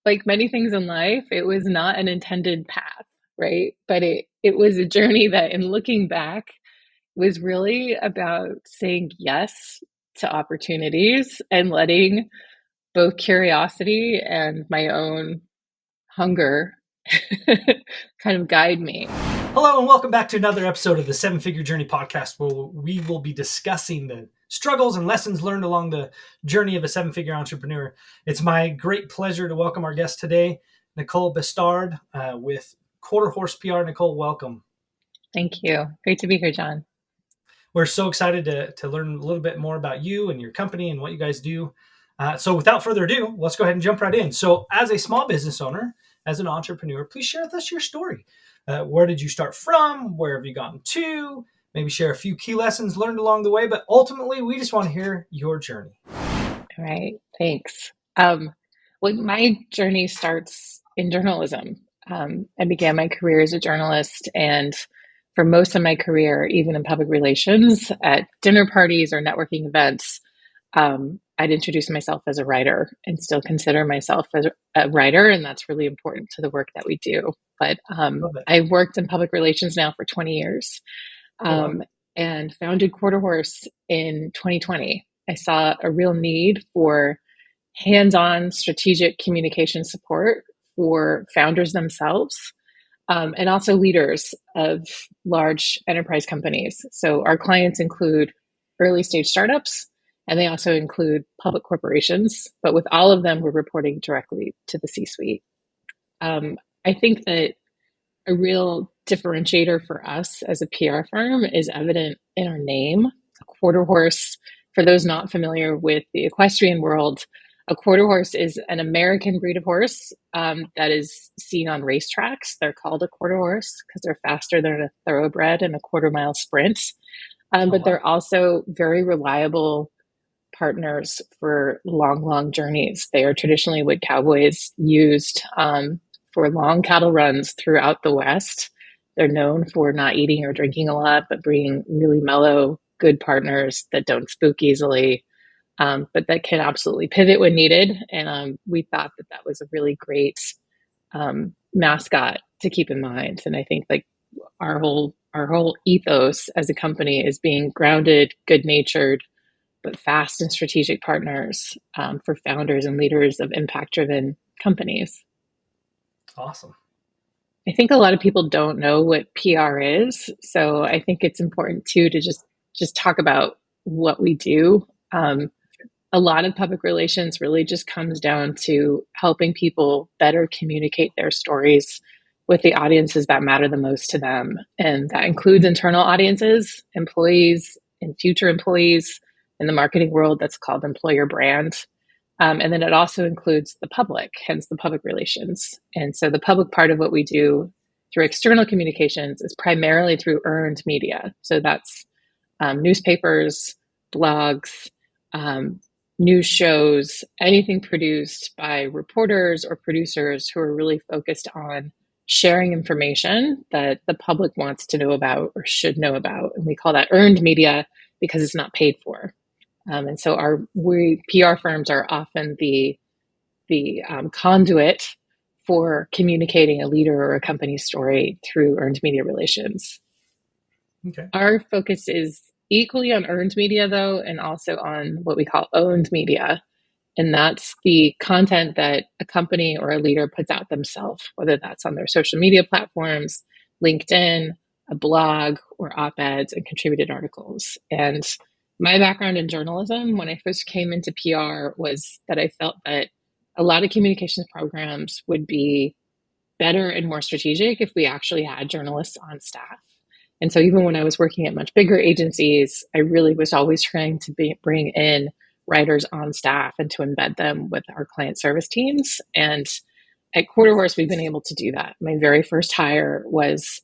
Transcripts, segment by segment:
like many things in life, it was not an intended path, right? But it was a journey that, in looking back, was really about saying yes to opportunities and letting both curiosity and my own hunger kind of guide me. Hello, and welcome back to another episode of the Seven Figure Journey podcast, where we will be discussing the struggles and lessons learned along the journey of a seven figure entrepreneur. It's my great pleasure to welcome our guest today, Nicole Bestard, with Quarter Horse PR. Nicole, welcome. Thank you. Great to be here, Jon. We're so excited to learn a little bit more about you and your company and what you guys do. So without further ado, let's go ahead and jump right in. So as a small business owner, as an entrepreneur, please share with us your story. Where did you start from? Where have you gotten to? Maybe share a few key lessons learned along the way, but ultimately we just want to hear your journey. All right. Thanks. Well, my journey starts in journalism. I began my career as a journalist, and for most of my career, even in public relations, at dinner parties or networking events, I'd introduce myself as a writer and still consider myself as a writer, and that's really important to the work that we do. But Love it. I've worked in public relations now for 20 years, Oh, wow. and founded Quarter Horse in 2020. I saw a real need for hands-on strategic communication support for founders themselves, and also leaders of large enterprise companies. So our clients include early stage startups, and they also include public corporations. But with all of them, we're reporting directly to the C-suite. I think that a real differentiator for us as a PR firm is evident in our name. A quarter horse, for those not familiar with the equestrian world, a quarter horse is an American breed of horse that is seen on racetracks. They're called a quarter horse because they're faster than a thoroughbred in a quarter-mile sprint. Oh, But wow. they're also very reliable partners for long, long journeys. They are traditionally what cowboys used for long cattle runs throughout the West. They're known for not eating or drinking a lot, but being really mellow, good partners that don't spook easily, but that can absolutely pivot when needed. And we thought that that was a really great mascot to keep in mind. And I think like our whole ethos as a company is being grounded, good natured, but fast and strategic partners for founders and leaders of impact driven companies. Awesome. I think a lot of people don't know what PR is, so I think it's important too to just talk about what we do. A lot of public relations really just comes down to helping people better communicate their stories with the audiences that matter the most to them, and that includes internal audiences, employees, and future employees. In the marketing world, that's called employer brand. And then it also includes the public, hence the public relations. And so the public part of what we do through external communications is primarily through earned media. So that's newspapers, blogs, um, news shows, anything produced by reporters or producers who are really focused on sharing information that the public wants to know about or should know about. And we call that earned media because it's not paid for. And so we PR firms are often the conduit for communicating a leader or a company story through earned media relations. Okay. Our focus is equally on earned media, though, and also on what we call owned media. And that's the content that a company or a leader puts out themselves, whether that's on their social media platforms, LinkedIn, a blog, or op eds and contributed articles. And my background in journalism, when I first came into PR, was that I felt that a lot of communications programs would be better and more strategic if we actually had journalists on staff. And so even when I was working at much bigger agencies, I really was always trying to bring in writers on staff and to embed them with our client service teams. And at Quarter Horse, we've been able to do that. My very first hire was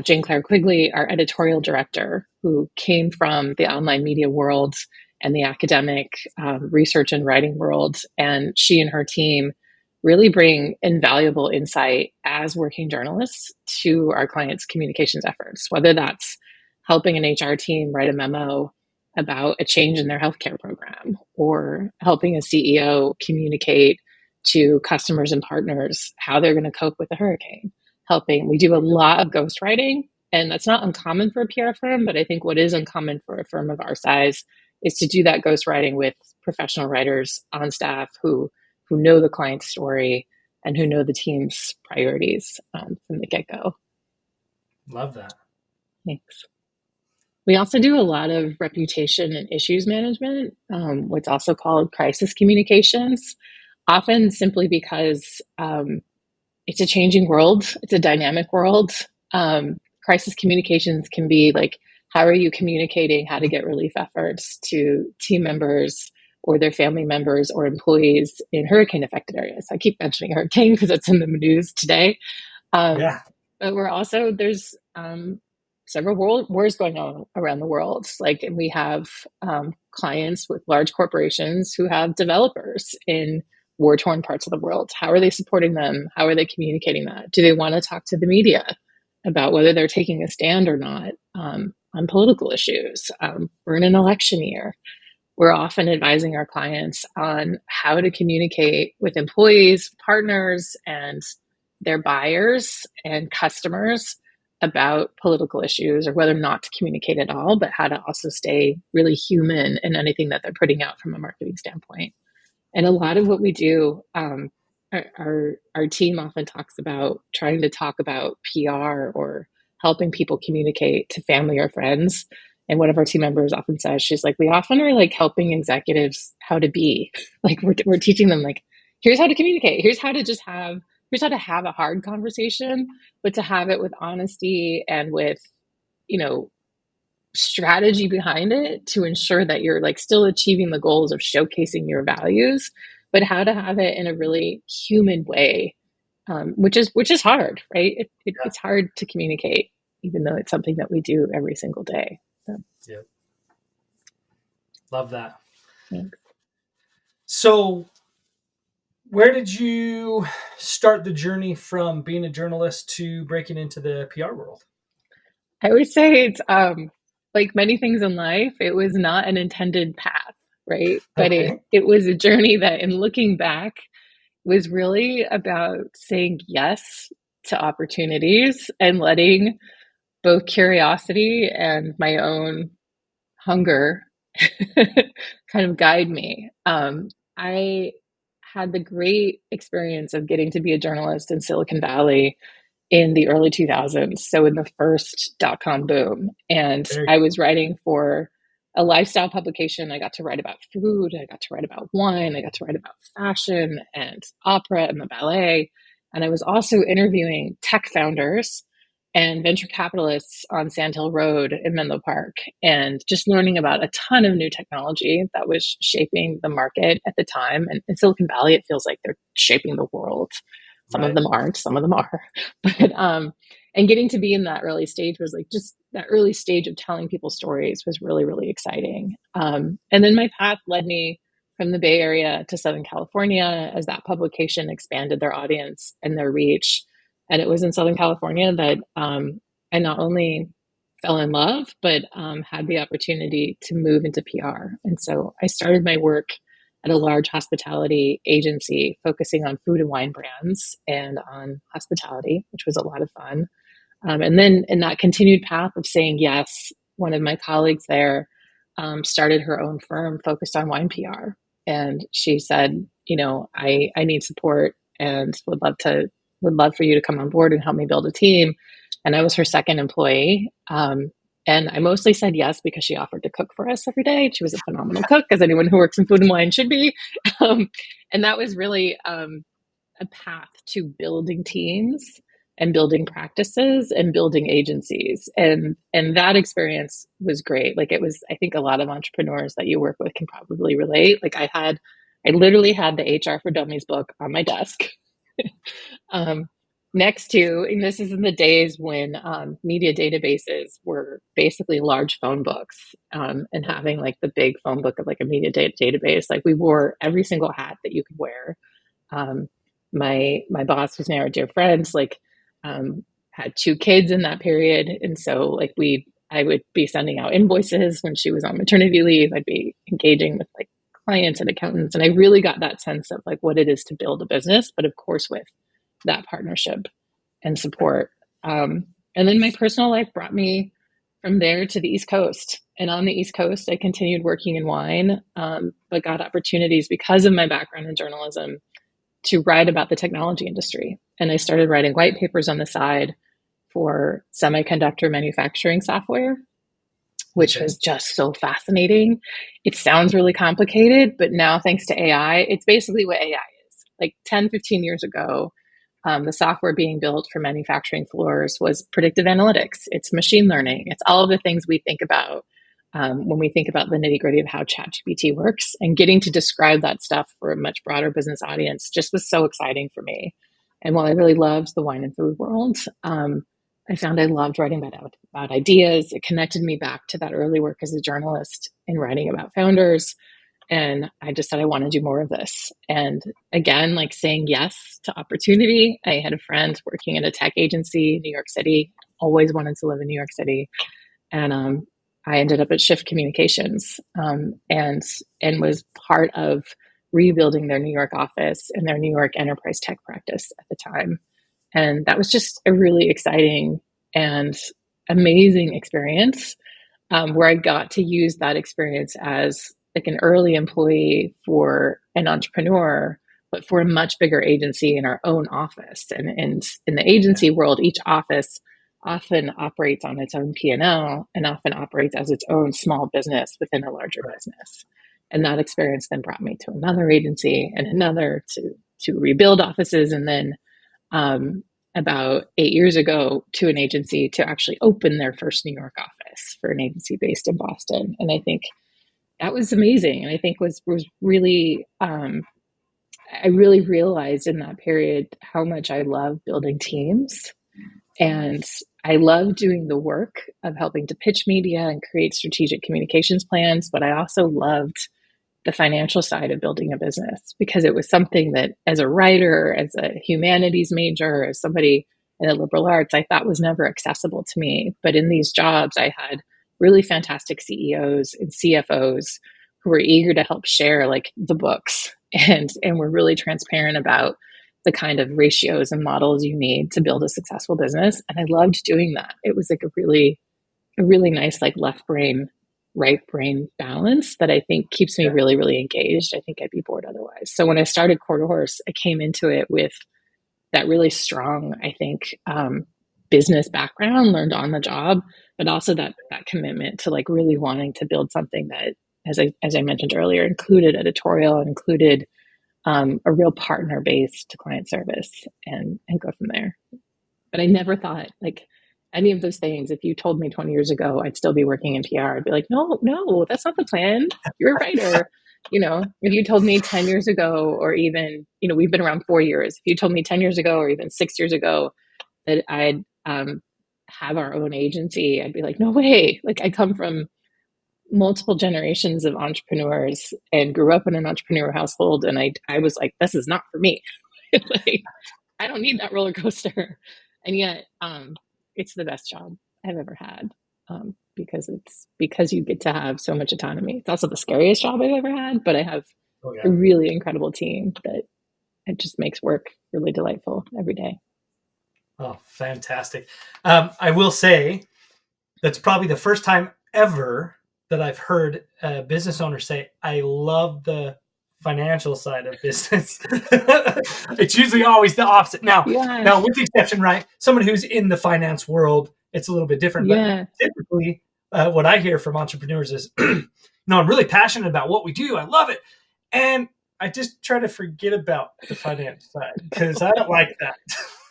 Jane Claire Quigley, our editorial director, who came from the online media world and the academic research and writing world. And she and her team really bring invaluable insight as working journalists to our clients' communications efforts, whether that's helping an HR team write a memo about a change in their healthcare program or helping a CEO communicate to customers and partners how they're going to cope with a hurricane. Helping, we do a lot of ghostwriting, and that's not uncommon for a PR firm, but I think what is uncommon for a firm of our size is to do that ghostwriting with professional writers on staff who know the client's story and who know the team's priorities from the get-go. Love that. Thanks. We also do a lot of reputation and issues management, what's also called crisis communications, often simply because it's a changing world. It's a dynamic world. Crisis communications can be like, how are you communicating how to get relief efforts to team members or their family members or employees in hurricane affected areas? I keep mentioning hurricane because it's in the news today. Yeah. But we're also, there's several world wars going on around the world. Like, and we have clients with large corporations who have developers in war-torn parts of the world. How are they supporting them? How are they communicating that? Do they want to talk to the media about whether they're taking a stand or not on political issues? We're in an election year. We're often advising our clients on how to communicate with employees, partners, and their buyers and customers about political issues, or whether not to communicate at all, but how to also stay really human in anything that they're putting out from a marketing standpoint. And a lot of what we do, our team often talks about trying to talk about PR or helping people communicate to family or friends. And one of our team members often says, she's like, we often are like helping executives how to be. Like we're teaching them like, here's how to communicate. Here's how to have a hard conversation, but to have it with honesty and with, you know, strategy behind it to ensure that you're like still achieving the goals of showcasing your values, but how to have it in a really human way, which is hard, right? It's hard to communicate, even though it's something that we do every single day. So, Yeah. Love that. thanks. So, where did you start the journey from being a journalist to breaking into the PR world? I would say it's like many things in life, it was not an intended path, right? But Okay. it was a journey that, in looking back, was really about saying yes to opportunities and letting both curiosity and my own hunger kind of guide me. I had the great experience of getting to be a journalist in Silicon Valley in the early 2000s, so in the first dot-com boom. And Very I was writing for a lifestyle publication. I got to write about food, I got to write about wine, I got to write about fashion and opera and the ballet. And I was also interviewing tech founders and venture capitalists on Sand Hill Road in Menlo Park, and just learning about a ton of new technology that was shaping the market at the time. And in Silicon Valley, it feels like they're shaping the world. Some of right. them aren't, some of them are. But and getting to be in that early stage was like, just that early stage of telling people stories was really, really exciting. And then my path led me from the Bay Area to Southern California as that publication expanded their audience and their reach. And it was in Southern California that I not only fell in love, but had the opportunity to move into PR. And so I started my work at a large hospitality agency focusing on food and wine brands and on hospitality, which was a lot of fun. And then in that continued path of saying yes, one of my colleagues there started her own firm focused on wine PR. And she said, you know, I need support and would love for you to come on board and help me build a team. And I was her second employee. And I mostly said yes because she offered to cook for us every day. She was a phenomenal cook, as anyone who works in food and wine should be. And that was really a path to building teams and building practices and building agencies. And that experience was great. Like, it was, I think a lot of entrepreneurs that you work with can probably relate. Like, I literally had the HR for Dummies book on my desk. Next to, and this is in the days when media databases were basically large phone books, and having like the big phone book of like a media database. Like, we wore every single hat that you could wear. My boss, who's now our dear friends, like had two kids in that period, and so like I would be sending out invoices when she was on maternity leave. I'd be engaging with like clients and accountants. And I really got that sense of like what it is to build a business, but of course with that partnership and support. And then my personal life brought me from there to the East Coast. And on the East Coast, I continued working in wine, but got opportunities because of my background in journalism to write about the technology industry. And I started writing white papers on the side for semiconductor manufacturing software, which Okay. was just so fascinating. It sounds really complicated, but now thanks to AI, it's basically what AI is. Like 10, 15 years ago, the software being built for manufacturing floors was predictive analytics. It's machine learning. It's all of the things we think about when we think about the nitty gritty of how ChatGPT works. And getting to describe that stuff for a much broader business audience just was so exciting for me. And while I really loved the wine and food world, I found I loved writing about ideas. It connected me back to that early work as a journalist in writing about founders. And I just said, I want to do more of this. And again, like saying yes to opportunity. I had a friend working at a tech agency in New York City, always wanted to live in New York City. And I ended up at Shift Communications, and was part of rebuilding their New York office and their New York enterprise tech practice at the time. And that was just a really exciting and amazing experience, where I got to use that experience as like an early employee for an entrepreneur, but for a much bigger agency in our own office. And in the agency world, each office often operates on its own P&L and often operates as its own small business within a larger Right. business. And that experience then brought me to another agency and another to rebuild offices, and then about 8 years ago to an agency to actually open their first New York office for an agency based in Boston. And I think that was amazing. And I think was really, I really realized in that period how much I love building teams. And I love doing the work of helping to pitch media and create strategic communications plans. But I also loved the financial side of building a business, because it was something that as a writer, as a humanities major, as somebody in the liberal arts, I thought was never accessible to me. But in these jobs, I had really fantastic CEOs and CFOs who were eager to help share like the books, and were really transparent about the kind of ratios and models you need to build a successful business. And I loved doing that. It was like a really nice like left brain right brain balance that I think keeps me Yeah. really, really engaged. I think I'd be bored otherwise. So when I started Quarter Horse, I came into it with that really strong, I think, business background learned on the job, but also that commitment to like really wanting to build something that, as I mentioned earlier, included editorial, included a real partner based client service, and go from there. But I never thought like any of those things. If you told me 20 years ago I'd still be working in PR, I'd be like, no, no, that's not the plan. You're a writer. If you told me 10 years ago, or even, we've been around 4 years. If you told me 10 years ago, or even 6 years ago, that I'd have our own agency, I'd be like, no way. Like, I come from multiple generations of entrepreneurs and grew up in an entrepreneur household. And I was like, this is not for me. Like, I don't need that roller coaster. And yet, it's the best job I've ever had, because you get to have so much autonomy. It's also the scariest job I've ever had, but I have Oh a yeah. really incredible team that it just makes work really delightful every day. Oh, fantastic. I will say that's probably the first time ever that I've heard a business owner say, I love the financial side of business. It's usually always the opposite. Now, Yeah, now with the exception, right? Someone who's in the finance world, it's a little bit different. But yeah, typically, what I hear from entrepreneurs is, I'm really passionate about what we do. I love it. And I just try to forget about the finance side because I don't like that.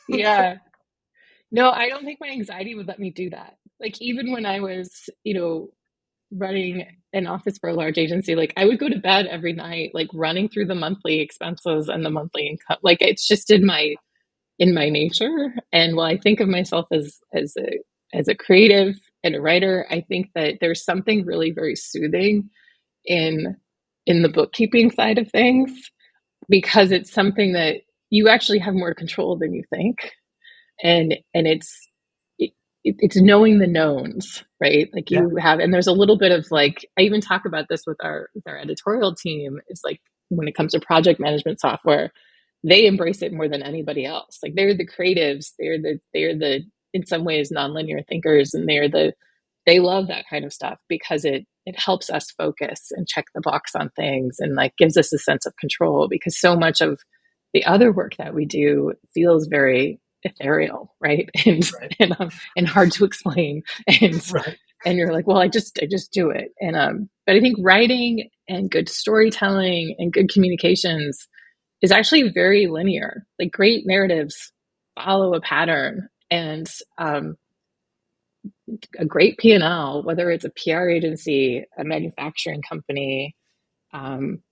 yeah. No, I don't think my anxiety would let me do that. Like, even when I was, running an office for a large agency, like I would go to bed every night, like running through the monthly expenses and the monthly income. Like, it's just in my nature. And while I think of myself as a creative and a writer, I think that there's something really very soothing in the bookkeeping side of things, because it's something that you actually have more control than you think. And it's knowing the knowns, right? Like Yeah. you have, and there's a little bit of like, I even talk about this with our editorial team, is like when it comes to project management software, they embrace it more than anybody else. Like they're the creatives, they're the in some ways nonlinear thinkers, and they love that kind of stuff because it helps us focus and check the box on things, and like gives us a sense of control, because so much of the other work that we do feels very ethereal, right? And Right. and hard to explain, and Right. and you're like, well, I just do it. And but I think writing and good storytelling and good communications is actually very linear. Like great narratives follow a pattern, and a great P&L, whether it's a PR agency, a manufacturing company, um,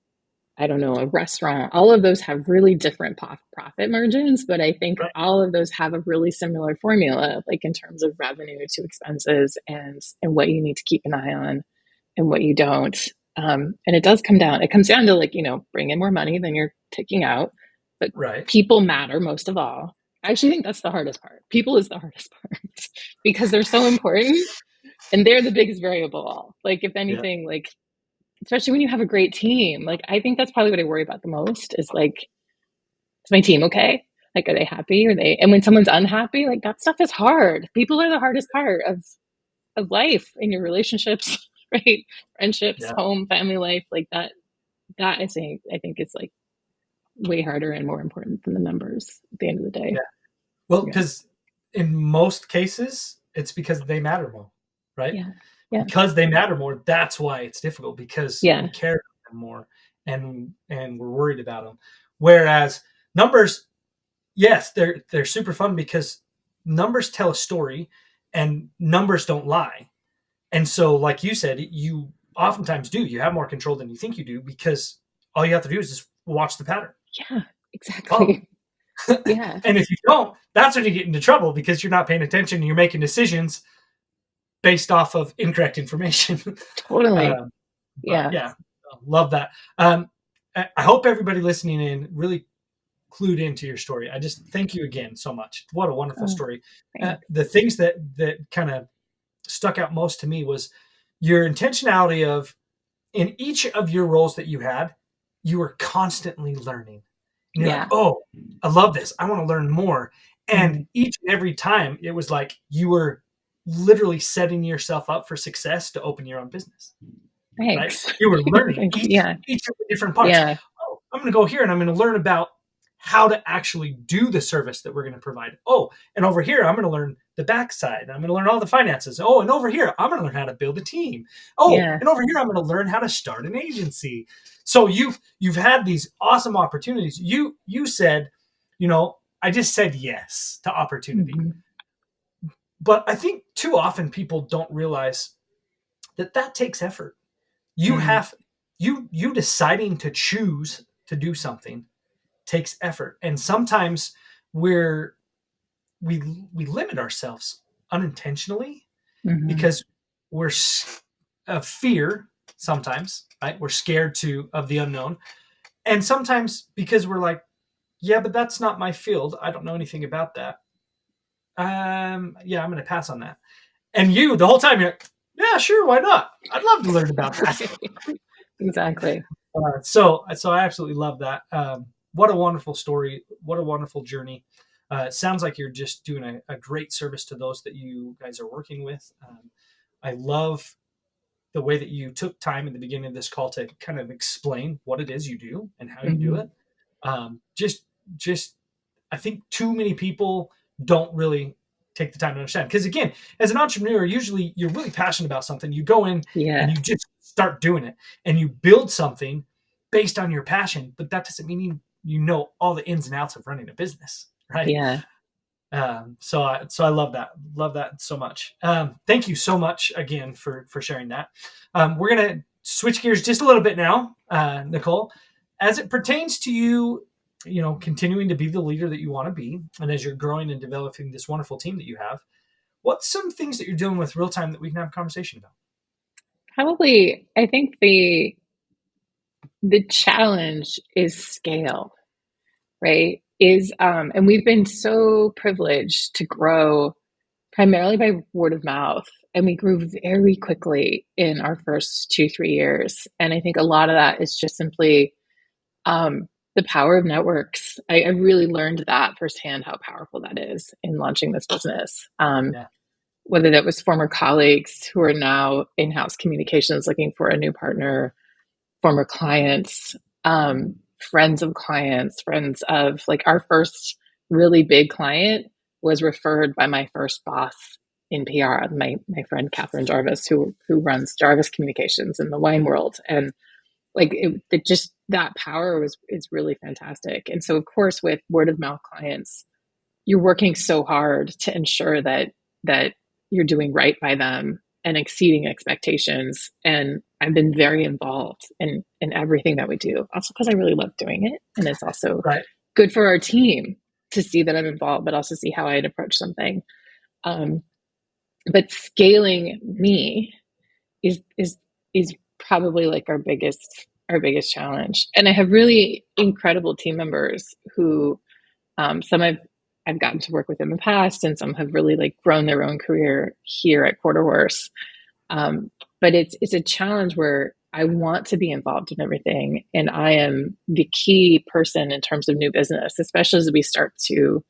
I don't know, a restaurant, all of those have really different profit margins, but I think Right. all of those have a really similar formula, like in terms of revenue to expenses, and what you need to keep an eye on and what you don't. And it does come down. It comes down to like, bring in more money than you're taking out, but Right. people matter most of all. I actually think that's the hardest part. People is the hardest part because they're so important, and they're the biggest variable. Like if Yeah. anything, like especially when you have a great team, like I think that's probably what I worry about the most, is like, is my team okay? Like, are they happy? And when someone's unhappy, like that stuff is hard. People are the hardest part of life, in your relationships, right? Friendships, Yeah. home, family life, like that I think is like way harder and more important than the numbers at the end of the Yeah. day. Well, Yeah. because in most cases, it's because they matter more, right? Yeah. Yeah. Because they matter more, that's why it's difficult, because we Yeah. care about them more, and we're worried about them. Whereas numbers, yes, they're super fun because numbers tell a story, and numbers don't lie. And so, like you said, you oftentimes do. You have more control than you think you do, because all you have to do is just watch the pattern, Yeah. follow. Exactly. Yeah. And if you don't, that's when you get into trouble, because you're not paying attention and you're making decisions based off of incorrect information. Totally. um, but Yeah. yeah, love that. Um, I hope everybody listening in really clued into your story. I just thank you again so much. What a wonderful Oh, story. thanks. The things that kind of stuck out most to me was your intentionality of, in each of your roles that you had, you were constantly learning. And you're like, Yeah. oh, I love this. I want to learn more. And Mhm. each and every time it was like you were literally setting yourself up for success to open your own business, right? Thanks. You were learning Thanks. each Yeah. each of the different parts. Yeah. Oh, I'm going to go here and I'm going to learn about how to actually do the service that we're going to provide. Oh, and over here I'm going to learn the backside. I'm going to learn all the finances. Oh, and over here I'm going to learn how to build a team. Oh, Yeah. and over here I'm going to learn how to start an agency. So you've had these awesome opportunities. You said, I just said yes to opportunity. Mhm. But I think too often people don't realize that takes effort. You Mm. have you deciding to choose to do something takes effort, and sometimes we're we we limit ourselves unintentionally, Mhm. because we're of fear sometimes, right? We're scared of the unknown, and sometimes because we're like, yeah, but that's not my field, I don't know anything about that. Yeah, I'm going to pass on that. And you, the whole time, you're like, yeah, sure, why not? I'd love to learn about that. Exactly. So I absolutely love that. What a wonderful story. What a wonderful journey. It sounds like you're just doing a great service to those that you guys are working with. I love the way that you took time at the beginning of this call to kind of explain what it is you do and how you do Mhm. it. Just I think too many people don't really take the time to understand. Because again, as an entrepreneur, usually you're really passionate about something. You go in and Yeah. you just start doing it, and you build something based on your passion. But that doesn't mean you know all the ins and outs of running a business, right? Yeah. So I love that so much. Thank you so much again for sharing that. We're gonna switch gears just a little bit now, Nicole, as it pertains to you. Continuing to be the leader that you want to be, and as you're growing and developing this wonderful team that you have, what's some things that you're dealing with real time that we can have a conversation about? Probably, I think the challenge is scale, right? And we've been so privileged to grow primarily by word of mouth. And we grew very quickly in our first 2, 3 years. And I think a lot of that is just simply the power of networks. I really learned that firsthand, how powerful that is in launching this business. Yeah. Whether that was former colleagues who are now in-house communications looking for a new partner, former clients, friends of clients, friends of, like, our first really big client was referred by my first boss in PR, my friend Catherine Jarvis, who runs Jarvis Communications in the wine world. And like it just, that power was is really fantastic. And so of course with word of mouth clients, you're working so hard to ensure that you're doing right by them and exceeding expectations. And I've been very involved in everything that we do, also because I really love doing it. And it's also Right. good for our team to see that I'm involved, but also see how I'd approach something. Um, but scaling me is probably like our biggest challenge. And I have really incredible team members who, some I've gotten to work with in the past, and some have really like grown their own career here at Quarterhorse. Um, but it's a challenge where I want to be involved in everything, and I am the key person in terms of new business, especially as we start to,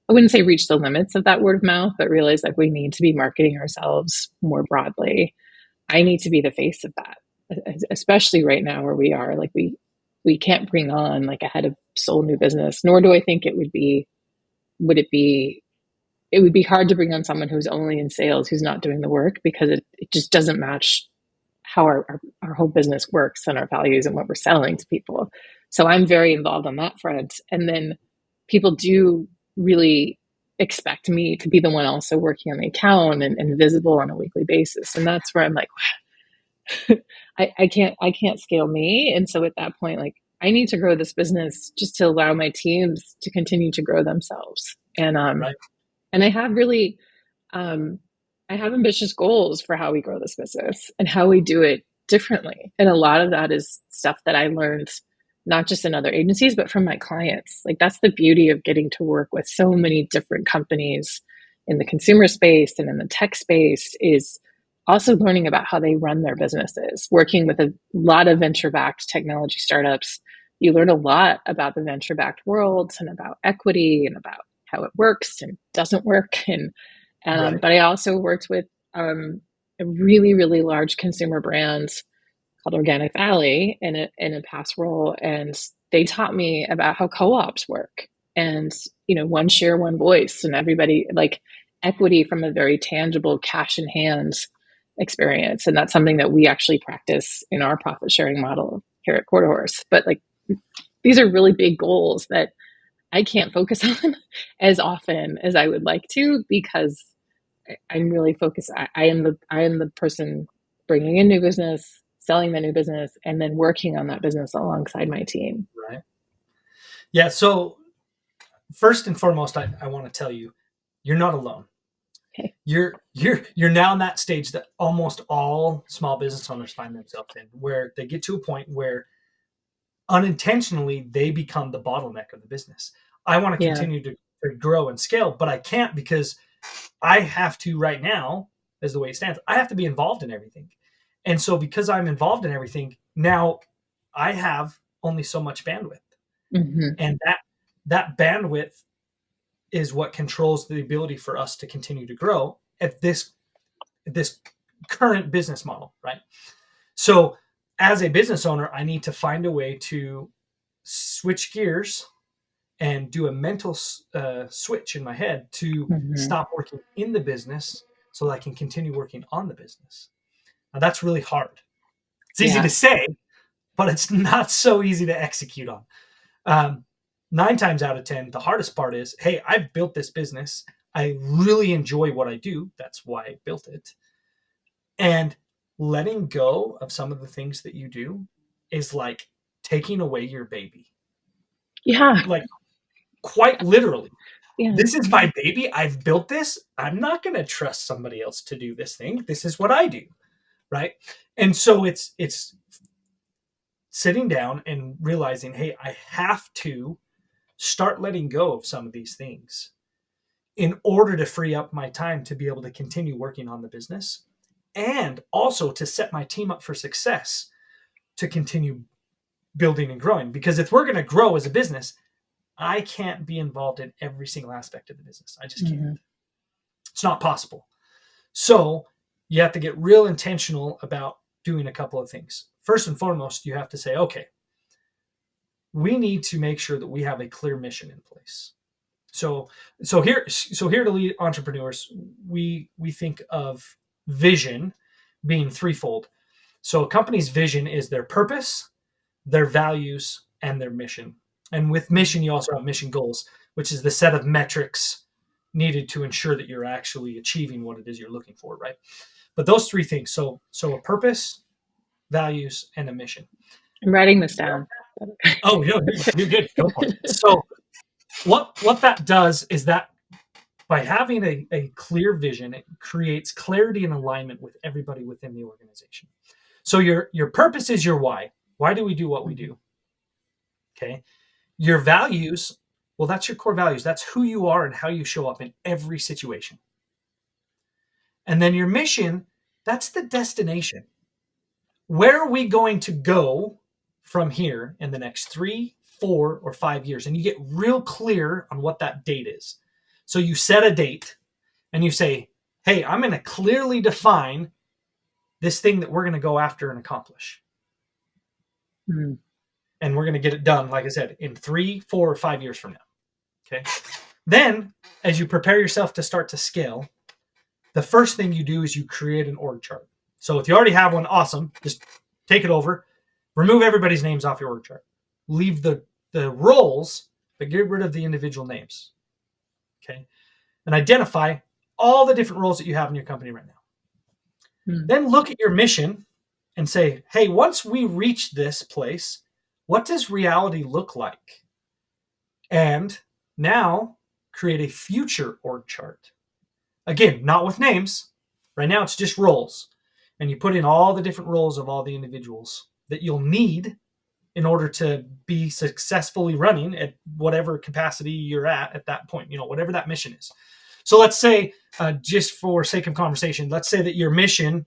I wouldn't say reach the limits of that word of mouth, but realize like we need to be marketing ourselves more broadly. I need to be the face of that, especially right now where we are. Like we can't bring on like a head of soul new business, nor do I think would it be it would be hard to bring on someone who's only in sales, who's not doing the work, because it just doesn't match how our whole business works and our values and what we're selling to people. So I'm very involved on that front. And then people do really expect me to be the one also working on the account and visible on a weekly basis. And that's where I'm like, I can't scale me. And so at that point, like I need to grow this business just to allow my teams to continue to grow themselves. Right. And um, I have ambitious goals for how we grow this business and how we do it differently. And a lot of that is stuff that I learned not just in other agencies, but from my clients. Like that's the beauty of getting to work with so many different companies in the consumer space and in the tech space, is also learning about how they run their businesses. Working with a lot of venture-backed technology startups, you learn a lot about the venture-backed world and about equity and about how it works and doesn't work. And Right. but I also worked with a really, really large consumer brand called Organic Valley in a past role, and they taught me about how co-ops work, and one share, one voice, and everybody, like, equity from a very tangible cash in hand experience. And that's something that we actually practice in our profit sharing model here at Quarterhorse. But like these are really big goals that I can't focus on as often as I would like to, because I'm really focused. I am the person bringing in new business, selling the new business, and then working on that business alongside my team. Right. Yeah. So first and foremost, I want to tell you, you're not alone. Okay. You're now in that stage that almost all small business owners find themselves in, where they get to a point where unintentionally they become the bottleneck of the business. I want to Yeah. continue to grow and scale, but I can't because I have to right now, as the way it stands, I have to be involved in everything. And so because I'm involved in everything, now I have only so much bandwidth. Hmm. And that bandwidth is what controls the ability for us to continue to grow at this current business model, right? So as a business owner, I need to find a way to switch gears and do a mental switch in my head to Hmm. stop working in the business so that I can continue working on the business. Now that's really hard. It's easy to Yeah. say, but it's not so easy to execute on. Um, 9 times out of 10, the hardest part is, hey, I've built this business. I really enjoy what I do. That's why I built it. And letting go of some of the things that you do is like taking away your baby. Yeah. Like quite literally. Yeah. This is my baby. I've built this. I'm not going to trust somebody else to do this thing. This is what I do, right? And so it's sitting down and realizing, hey, I have to start letting go of some of these things in order to free up my time to be able to continue working on the business and also to set my team up for success to continue building and growing. Because if we're going to grow as a business, I can't be involved in every single aspect of the business. I just can't. It's not possible. So you have to get real intentional about doing a couple of things. First and foremost, you have to say, okay, we need to make sure that we have a clear mission in place. So here to lead entrepreneurs, we think of vision being threefold. So a company's vision is their purpose, their values, and their mission. And with mission, you also have mission goals, which is the set of metrics needed to ensure that you're actually achieving what it is you're looking for, right? But those three things, so a purpose, values, and a mission. I'm writing this down. Oh, you're good. Go for it. So what that does is that by having a clear vision, it creates clarity and alignment with everybody within the organization. So your purpose is your why. Why do we do what we do? Okay. Your values, well, that's your core values. That's who you are and how you show up in every situation. And then your mission, that's the destination. Where are we going to go from here in the next 3, 4, or 5 years? And you get real clear on what that date is. So you set a date and you say, hey, I'm going to clearly define this thing that we're going to go after and accomplish. Mm-hmm. And we're going to get it done, like I said, in 3, 4, or 5 years from now. Okay. Then, as you prepare yourself to start to scale, the first thing you do is you create an org chart. So if you already have one, awesome. Just take it over. Remove everybody's names off your org chart. Leave the roles, but get rid of the individual names. Okay. And identify all the different roles that you have in your company right now. Then look at your mission and say, hey, once we reach this place, what does reality look like? And now create a future org chart. Again, not with names. Right now it's just roles. And you put in all the different roles of all the individuals that you'll need in order to be successfully running at whatever capacity you're at that point, whatever that mission is. So let's say, just for sake of conversation, let's say that your mission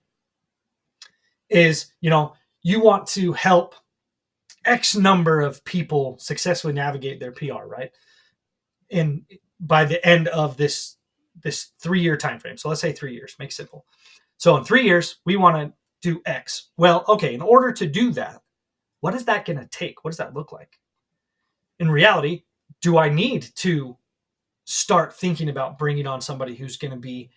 is, you want to help X number of people successfully navigate their PR, right? And by the end of this 3-year time frame. So let's say 3 years, make it simple. So in 3 years, we want to do X. Well, okay, in order to do that, what is that going to take? What does that look like? In reality, do I need to start thinking about bringing on somebody who's going to be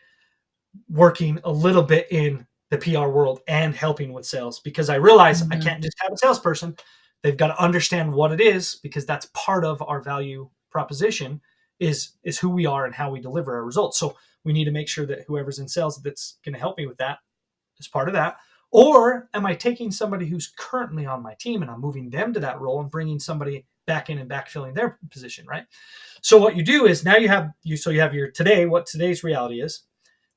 working a little bit in the PR world and helping with sales? Because I realize I can't just have a salesperson. They've got to understand what it is, because that's part of our value proposition is who we are and how we deliver our results. So we need to make sure that whoever's in sales that's going to help me with that is part of that. Or am I taking somebody who's currently on my team and I'm moving them to that role and bringing somebody back in and backfilling their position, right? So what you do is now you have your today, what today's reality is.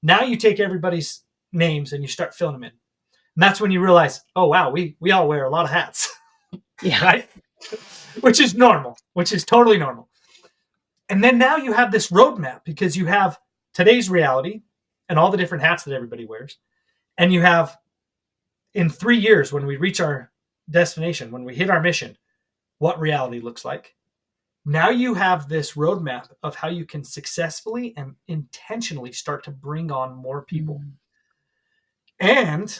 Now you take everybody's names and you start filling them in. And that's when you realize, oh, wow, we all wear a lot of hats. Yeah. Right? Which is normal, which is totally normal. And then now you have this roadmap, because you have today's reality and all the different hats that everybody wears. And you have, in 3 years, when we reach our destination, when we hit our mission, what reality looks like. Now you have this roadmap of how you can successfully and intentionally start to bring on more people. And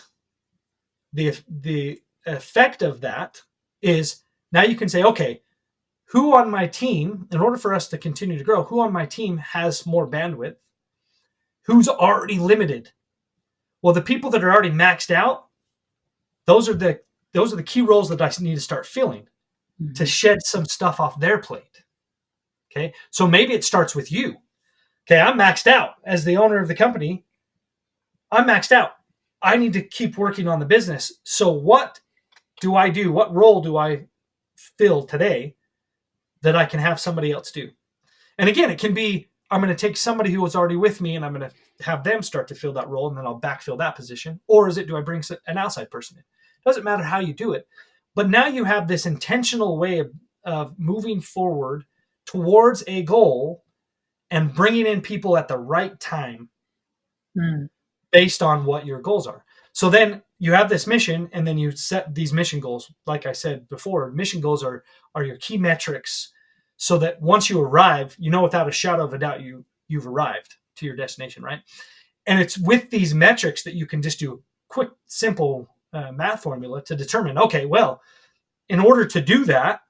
the effect of that is now you can say, okay, who on my team, in order for us to continue to grow, who on my team has more bandwidth? Who's already limited? Well, the people that are already maxed out, those are the key roles that I need to start filling to shed some stuff off their plate. Okay. So maybe it starts with you. Okay. I'm maxed out as the owner of the company. I'm maxed out. I need to keep working on the business. So what do I do? What role do I fill today that I can have somebody else do? And again, it can be, I'm going to take somebody who was already with me and I'm going to have them start to fill that role, and then I'll backfill that position. Or is it, do I bring an outside person in? Doesn't matter how you do it. But now you have this intentional way of moving forward towards a goal and bringing in people at the right time Mm. based on what your goals are. So then you have this mission, and then you set these mission goals. Like I said before, mission goals are your key metrics, so that once you arrive, you know without a shadow of a doubt you've arrived to your destination, right? And it's with these metrics that you can just do a quick, simple math formula to determine, okay, well, in order to do that,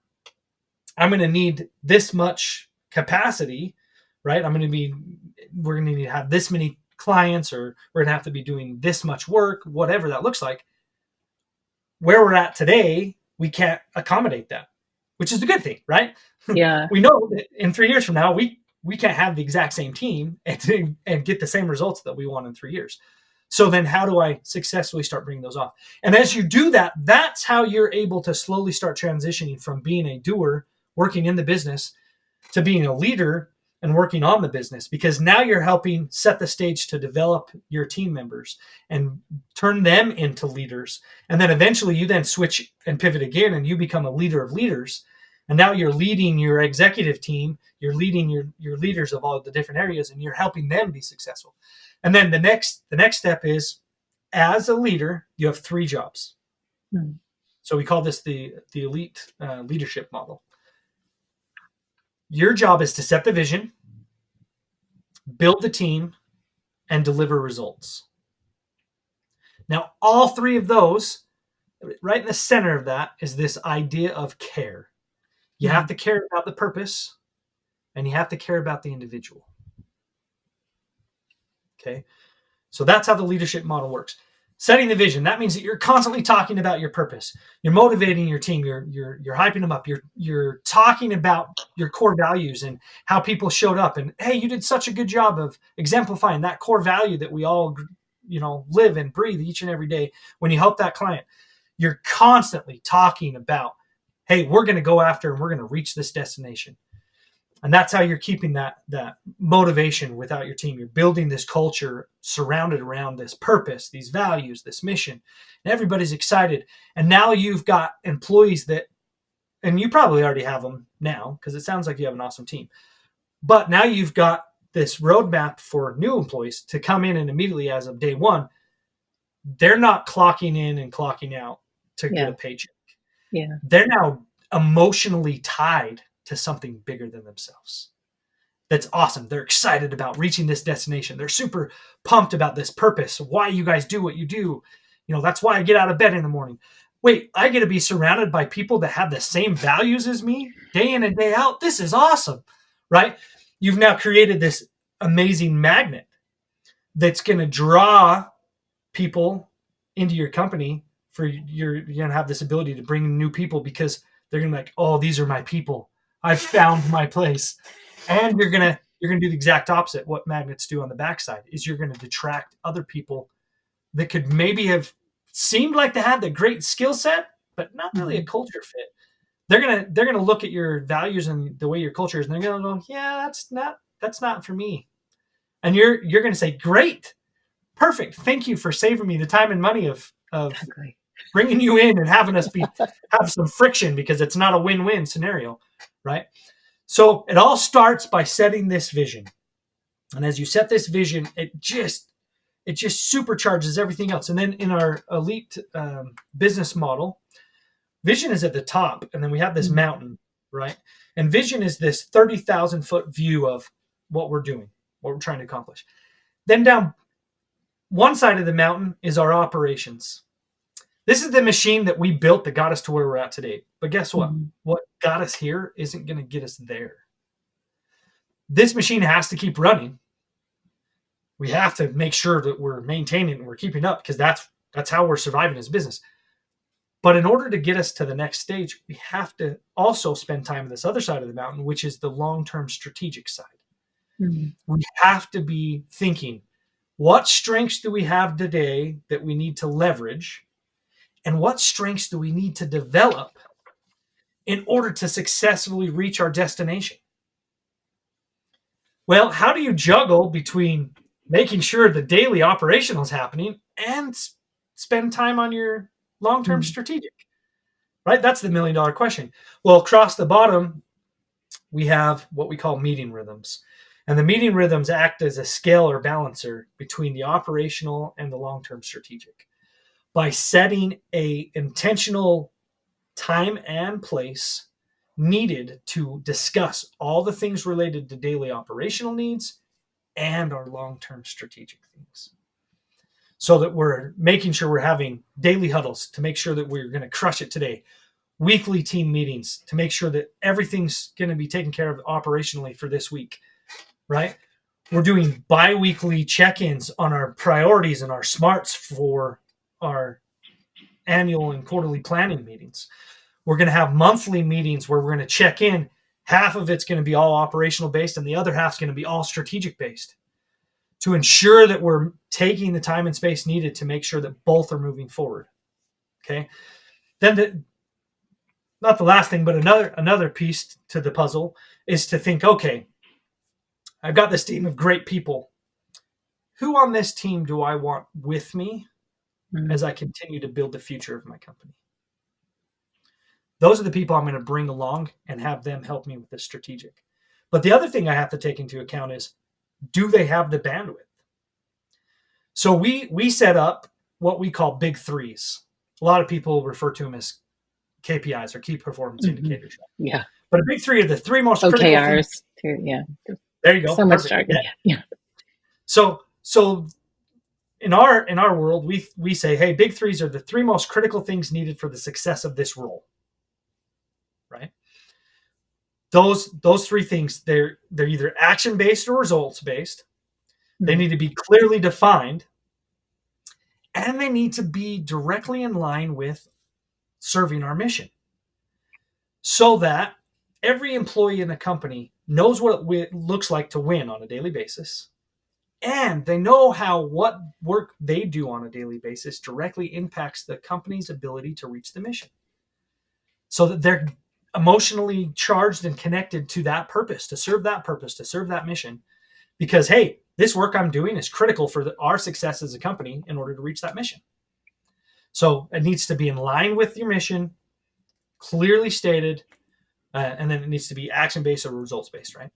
I'm going to need this much capacity, right? We're going to need to have this many clients, or we're going to have to be doing this much work, whatever that looks like. Where we're at today, we can't accommodate that, which is the good thing, right? Yeah. We know that in 3 years from now, we can't have the exact same team and get the same results that we want in 3 years. So then how do I successfully start bringing those off? And as you do that, that's how you're able to slowly start transitioning from being a doer, working in the business, to being a leader and working on the business, because now you're helping set the stage to develop your team members and turn them into leaders. And then eventually you then switch and pivot again, and you become a leader of leaders. And now you're leading your executive team, you're leading your leaders of all the different areas, and you're helping them be successful. And then the next step is, as a leader, you have 3 jobs. Mm. So we call this the elite leadership model. Your job is to set the vision, build the team, and deliver results. Now, all 3 of those, right in the center of that, is this idea of care. You have Mm. to care about the purpose, and you have to care about the individual. Okay? So that's how the leadership model works. Setting the vision, that means that you're constantly talking about your purpose. You're motivating your team. You're hyping them up. You're talking about your core values and how people showed up. And hey, you did such a good job of exemplifying that core value that we all, live and breathe each and every day when you help that client. You're constantly talking about, hey, we're going to go after and we're going to reach this destination. And that's how you're keeping that motivation without your team. You're building this culture surrounded around this purpose, these values, this mission, and everybody's excited. And now you've got employees that, and you probably already have them now because it sounds like you have an awesome team. But now you've got this roadmap for new employees to come in, and immediately as of day one, they're not clocking in and clocking out to get Yeah. a paycheck. Yeah. They're now emotionally tied to something bigger than themselves. That's awesome. They're excited about reaching this destination. They're super pumped about this purpose, why you guys do what you do. That's why I get out of bed in the morning. Wait, I get to be surrounded by people that have the same values as me day in and day out. This is awesome, right? You've now created this amazing magnet that's going to draw people into your company. You're going to have this ability to bring in new people because they're going to be like, oh, these are my people. I've found my place. And you're going to do the exact opposite. What magnets do on the backside is you're going to detract other people that could maybe have seemed like they had the great skill set, but not really a Mm. culture fit. They're gonna look at your values and the way your culture is, and they're gonna go, yeah, that's not for me. And you're gonna say, great, perfect, thank you for saving me the time and money of Exactly. bringing you in and having us have some friction because it's not a win-win scenario, right? So it all starts by setting this vision. And as you set this vision, it just supercharges everything else. And then in our elite business model, vision is at the top, and then we have this Mm. mountain, right? And vision is this 30,000-foot view of what we're doing, what we're trying to accomplish. Then down one side of the mountain is our operations. This is the machine that we built that got us to where we're at today. But guess what? Mm. What got us here isn't going to get us there. This machine has to keep running. We have to make sure that we're maintaining and we're keeping up because that's how we're surviving as a business. But in order to get us to the next stage, we have to also spend time on this other side of the mountain, which is the long-term strategic side. Mm. We have to be thinking, what strengths do we have today that we need to leverage? And what strengths do we need to develop in order to successfully reach our destination? Well, how do you juggle between making sure the daily operational is happening and spend time on your long-term Mm. strategic? Right? That's the million-dollar question. Well, across the bottom, we have what we call meeting rhythms. And the meeting rhythms act as a scale or balancer between the operational and the long-term strategic. By setting a intentional time and place needed to discuss all the things related to daily operational needs and our long-term strategic things. So that we're making sure we're having daily huddles to make sure that we're going to crush it today. Weekly team meetings to make sure that everything's going to be taken care of operationally for this week, right? We're doing bi-weekly check-ins on our priorities and our smarts for our annual and quarterly planning meetings. We're going to have monthly meetings where we're going to check in. Half of it's going to be all operational based and the other half's going to be all strategic based to ensure that we're taking the time and space needed to make sure that both are moving forward. Okay. Then not the last thing, but another piece to the puzzle is to think, okay, I've got this team of great people. Who on this team do I want with me as I continue to build the future of my company? Those are the people I'm going to bring along and have them help me with the strategic. But the other thing I have to take into account is, do they have the bandwidth? So we set up what we call big threes. A lot of people refer to them as KPIs or key performance indicators. Yeah. But a big three are the three most critical things. Too, yeah. There you go. So much jargon. Yeah. So in our world, we say, hey, big threes are the three most critical things needed for the success of this role. Right? Those three things, they're either action-based or results-based. They need to be clearly defined, and they need to be directly in line with serving our mission, so that every employee in the company knows what it looks like to win on a daily basis, and they know how what work they do on a daily basis directly impacts the company's ability to reach the mission, so that they're emotionally charged and connected to that purpose, to serve that mission, because, hey, this work I'm doing is critical for our success as a company in order to reach that mission. So it needs to be in line with your mission, clearly stated, and then it needs to be action-based or results-based, right?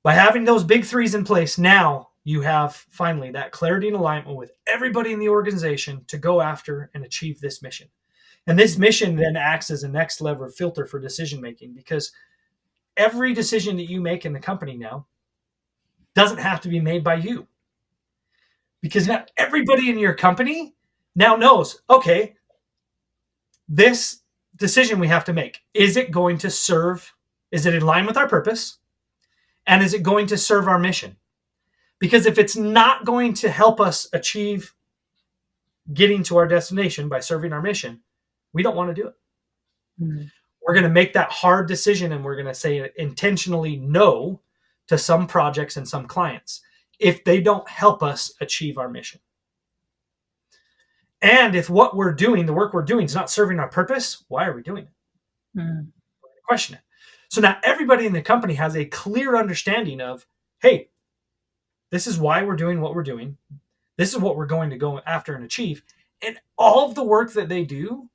By having those big threes in place, now you have finally that clarity and alignment with everybody in the organization to go after and achieve this mission. And this mission then acts as a next level filter for decision making, because every decision that you make in the company now doesn't have to be made by you. Because now everybody in your company now knows, okay, this decision we have to make, is it going to serve, is it in line with our purpose? And is it going to serve our mission? Because if it's not going to help us achieve getting to our destination by serving our mission, we don't want to do it. We're going to make that hard decision, and we're going to say intentionally no to some projects and some clients if they don't help us achieve our mission. And if what we're doing, the work we're doing, is not serving our purpose, why are we doing it? We're going to question it. So now everybody in the company has a clear understanding of, hey, this is why we're doing what we're doing. This is what we're going to go after and achieve. And all of the work that they do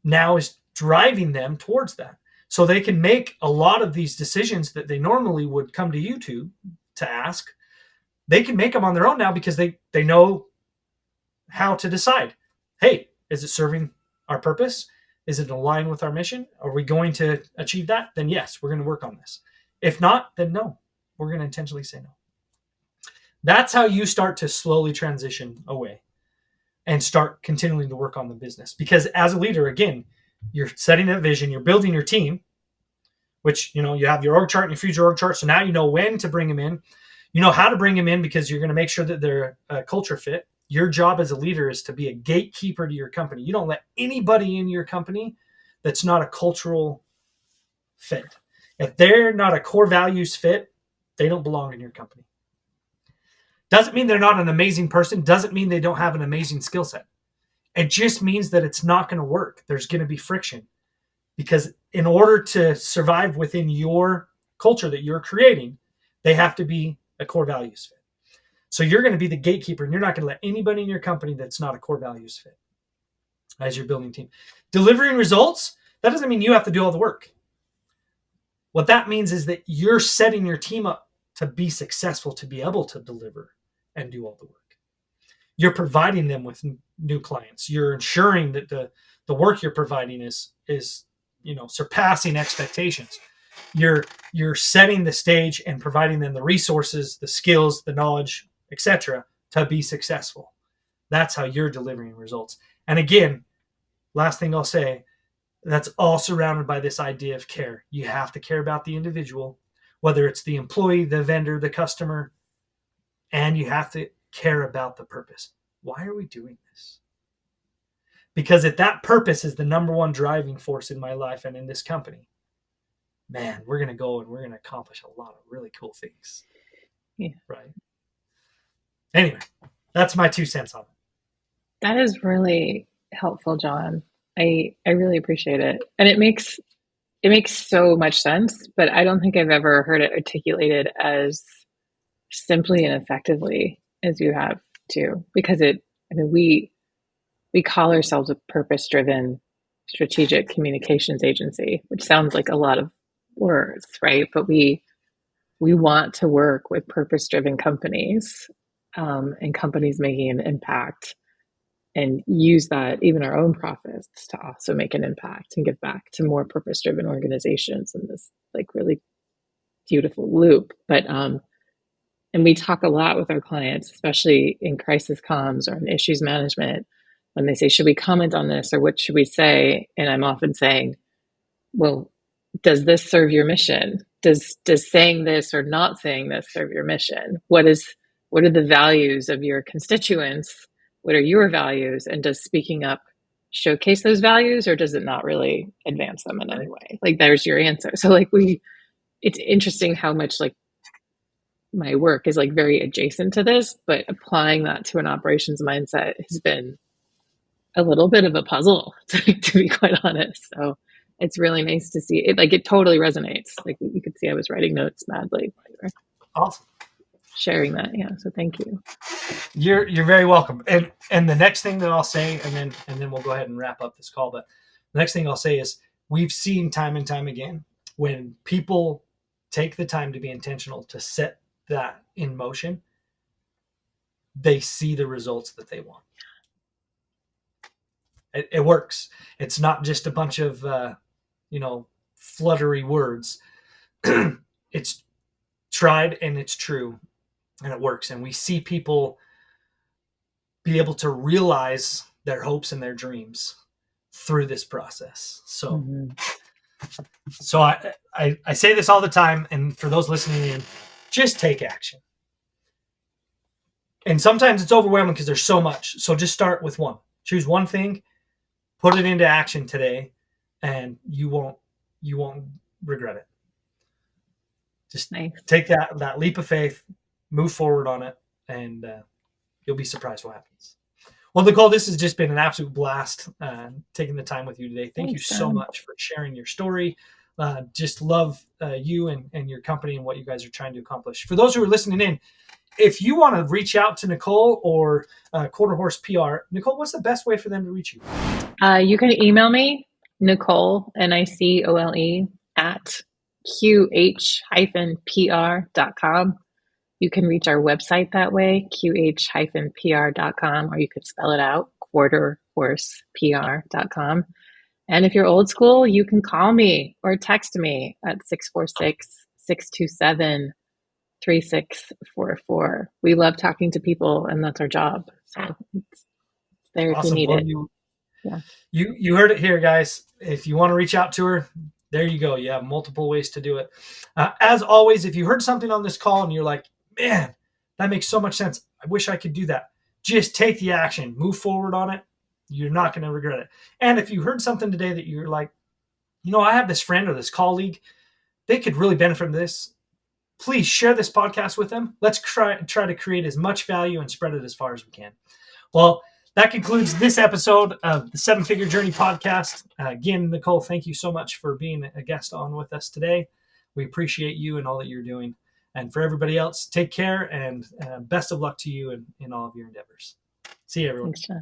now is driving them towards that. So they can make a lot of these decisions that they normally would come to you to ask. They can make them on their own now because they know how to decide. Hey, is it serving our purpose? Is it in line with our mission? Are we going to achieve that? Then yes, we're going to work on this. If not, then no. We're going to intentionally say no. That's how you start to slowly transition away and start continuing to work on the business. Because as a leader, again, you're setting that vision, you're building your team, which, you have your org chart and your future org chart. So now you know when to bring them in. You know how to bring them in because you're going to make sure that they're a culture fit. Your job as a leader is to be a gatekeeper to your company. You don't let anybody in your company that's not a cultural fit. If they're not a core values fit, they don't belong in your company. Doesn't mean they're not an amazing person. Doesn't mean they don't have an amazing skill set. It just means that it's not going to work. There's going to be friction. Because in order to survive within your culture that you're creating, they have to be a core values fit. So you're going to be the gatekeeper, and you're not going to let anybody in your company that's not a core values fit as you're building team. Delivering results, that doesn't mean you have to do all the work. What that means is that you're setting your team up to be successful, to be able to deliver and do all the work. You're providing them with new clients. You're ensuring that the work you're providing is surpassing expectations. You're setting the stage and providing them the resources, the skills, the knowledge, etc., to be successful. That's how you're delivering results. And again, last thing I'll say, that's all surrounded by this idea of care. You have to care about the individual, whether it's the employee, the vendor, the customer, and you have to care about the purpose. Why are we doing this? Because if that purpose is the number one driving force in my life and in this company, man, we're going to go and we're going to accomplish a lot of really cool things. Yeah. Right. Anyway, that's my 2 cents on it. That is really helpful, Jon. I really appreciate it. And it makes so much sense, but I don't think I've ever heard it articulated as simply and effectively as you have too. Because we call ourselves a purpose-driven strategic communications agency, which sounds like a lot of words, right? But we want to work with purpose-driven companies, and companies making an impact, and use that, even our own profits, to also make an impact and give back to more purpose-driven organizations in this like really beautiful loop. But and we talk a lot with our clients, especially in crisis comms or in issues management, when they say, should we comment on this or what should we say? And I'm often saying, well, does this serve your mission? Does saying this or not saying this serve your mission? What are the values of your constituents? What are your values? And does speaking up showcase those values, or does it not really advance them in any way? Like, there's your answer. So like it's interesting how much like my work is like very adjacent to this, but applying that to an operations mindset has been a little bit of a puzzle, to be quite honest. So it's really nice to see it. Like, it totally resonates. Like, you could see I was writing notes madly while you were Awesome. sharing that. Yeah. So thank you. You're very welcome. And the next thing that I'll say, and then we'll go ahead and wrap up this call. But the next thing I'll say is, we've seen time and time again, when people take the time to be intentional to set that in motion, they see the results that they want. It works. It's not just a bunch of fluttery words. It's tried and it's true, and it works. And we see people be able to realize their hopes and their dreams through this process. So, so I say this all the time, and for those listening in, just take action. And sometimes it's overwhelming because there's so much. So just start with one. Choose one thing, put it into action today, and you won't regret it. Just take that leap of faith, move forward on it, and you'll be surprised what happens. Well, Nicole, this has just been an absolute blast taking the time with you today. Thank you so much for sharing your story. Just love you and your company and what you guys are trying to accomplish. For those who are listening in, if you want to reach out to Nicole or Quarter Horse PR, Nicole, what's the best way for them to reach you? You can email me, Nicole, Nicole, at qh-pr.com. You can reach our website that way, qh-pr.com, or you could spell it out, quarterhorsepr.com. And if you're old school, you can call me or text me at 646-627-3644. We love talking to people, and that's our job. So it's there if you need it. You heard it here, guys. If you want to reach out to her, there you go. You have multiple ways to do it. As always, if you heard something on this call and you're like, man, that makes so much sense, I wish I could do that, just take the action, move forward on it. You're not going to regret it. And if you heard something today that you're like, I have this friend or this colleague, they could really benefit from this, please share this podcast with them. Let's try to create as much value and spread it as far as we can. Well, that concludes this episode of the 7-Figure Journey podcast. Again, Nicole, thank you so much for being a guest on with us today. We appreciate you and all that you're doing. And for everybody else, take care, and best of luck to you in all of your endeavors. See you, everyone. Thanks, Jon.